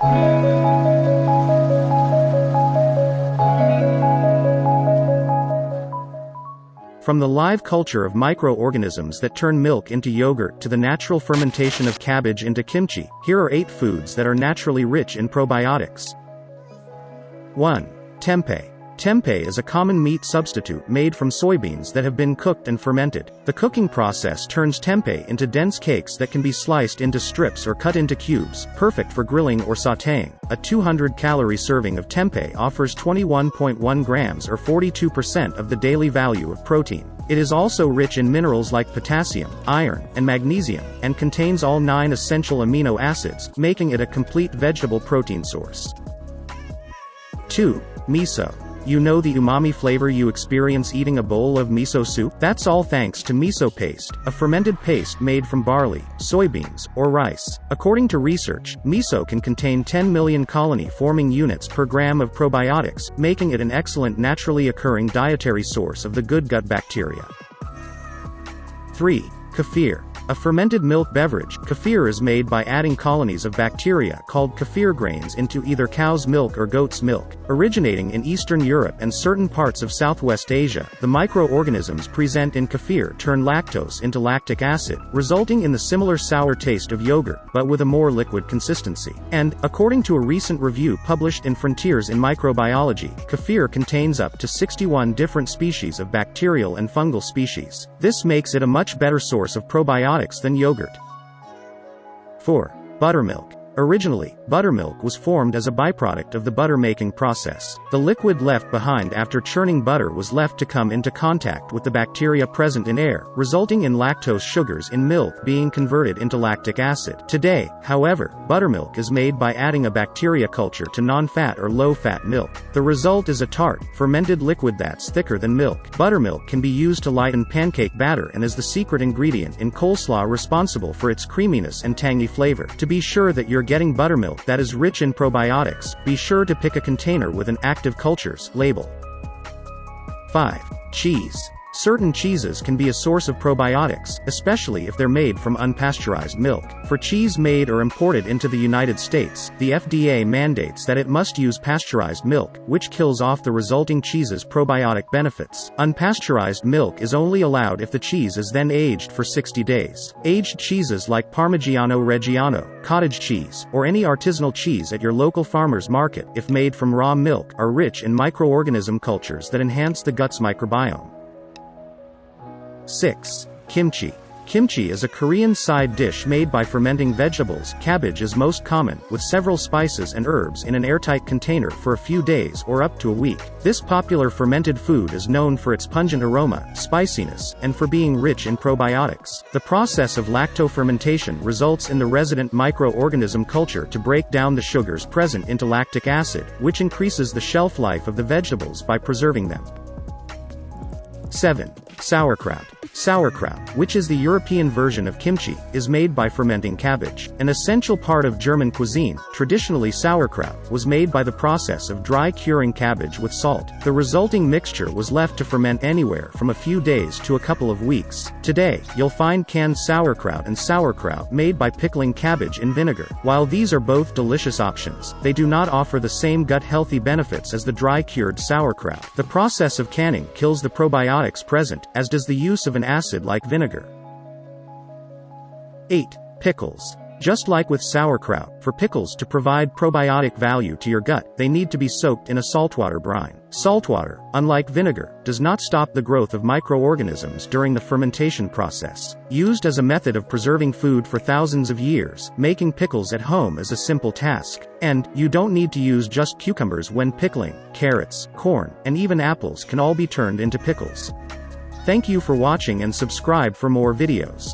From the live culture of microorganisms that turn milk into yogurt to the natural fermentation of cabbage into kimchi, here are 8 foods that are naturally rich in probiotics. 1. Tempeh. Tempeh is a common meat substitute made from soybeans that have been cooked and fermented. The cooking process turns tempeh into dense cakes that can be sliced into strips or cut into cubes, perfect for grilling or sautéing. A 200-calorie serving of tempeh offers 21.1 grams or 42% of the daily value of protein. It is also rich in minerals like potassium, iron, and magnesium, and contains all 9 essential amino acids, making it a complete vegetable protein source. 2. Miso. You know the umami flavor you experience eating a bowl of miso soup? That's all thanks to miso paste, a fermented paste made from barley, soybeans, or rice. According to research, miso can contain 10 million colony-forming units per gram of probiotics, making it an excellent naturally occurring dietary source of the good gut bacteria. 3. Kefir. A fermented milk beverage, kefir is made by adding colonies of bacteria called kefir grains into either cow's milk or goat's milk. Originating in Eastern Europe and certain parts of Southwest Asia, the microorganisms present in kefir turn lactose into lactic acid, resulting in the similar sour taste of yogurt, but with a more liquid consistency. And, according to a recent review published in Frontiers in Microbiology, kefir contains up to 61 different species of bacterial and fungal species. This makes it a much better source of probiotics than yogurt. 4. Buttermilk. Originally, buttermilk was formed as a byproduct of the butter-making process. The liquid left behind after churning butter was left to come into contact with the bacteria present in air, resulting in lactose sugars in milk being converted into lactic acid. Today, however, buttermilk is made by adding a bacteria culture to non-fat or low-fat milk. The result is a tart, fermented liquid that's thicker than milk. Buttermilk can be used to lighten pancake batter and is the secret ingredient in coleslaw responsible for its creaminess and tangy flavor. To be sure that you're getting buttermilk that is rich in probiotics, be sure to pick a container with an active cultures label. 5. Cheese. Certain cheeses can be a source of probiotics, especially if they're made from unpasteurized milk. For cheese made or imported into the United States, the FDA mandates that it must use pasteurized milk, which kills off the resulting cheese's probiotic benefits. Unpasteurized milk is only allowed if the cheese is then aged for 60 days. Aged cheeses like Parmigiano Reggiano, cottage cheese, or any artisanal cheese at your local farmer's market, if made from raw milk, are rich in microorganism cultures that enhance the gut's microbiome. 6. Kimchi. Kimchi is a Korean side dish made by fermenting vegetables. Cabbage is most common, with several spices and herbs in an airtight container for a few days or up to a week. This popular fermented food is known for its pungent aroma, spiciness, and for being rich in probiotics. The process of lactofermentation results in the resident microorganism culture to break down the sugars present into lactic acid, which increases the shelf life of the vegetables by preserving them. 7. Sauerkraut. Sauerkraut, which is the European version of kimchi, is made by fermenting cabbage. An essential part of German cuisine, traditionally sauerkraut, was made by the process of dry curing cabbage with salt. The resulting mixture was left to ferment anywhere from a few days to a couple of weeks. Today, you'll find canned sauerkraut and sauerkraut made by pickling cabbage in vinegar. While these are both delicious options, they do not offer the same gut-healthy benefits as the dry-cured sauerkraut. The process of canning kills the probiotics present, as does the use of an acid like vinegar. 8. Pickles. Just like with sauerkraut, for pickles to provide probiotic value to your gut, they need to be soaked in a saltwater brine. Saltwater, unlike vinegar, does not stop the growth of microorganisms during the fermentation process. Used as a method of preserving food for thousands of years, making pickles at home is a simple task. And, you don't need to use just cucumbers when pickling. Carrots, corn, and even apples can all be turned into pickles. Thank you for watching and subscribe for more videos.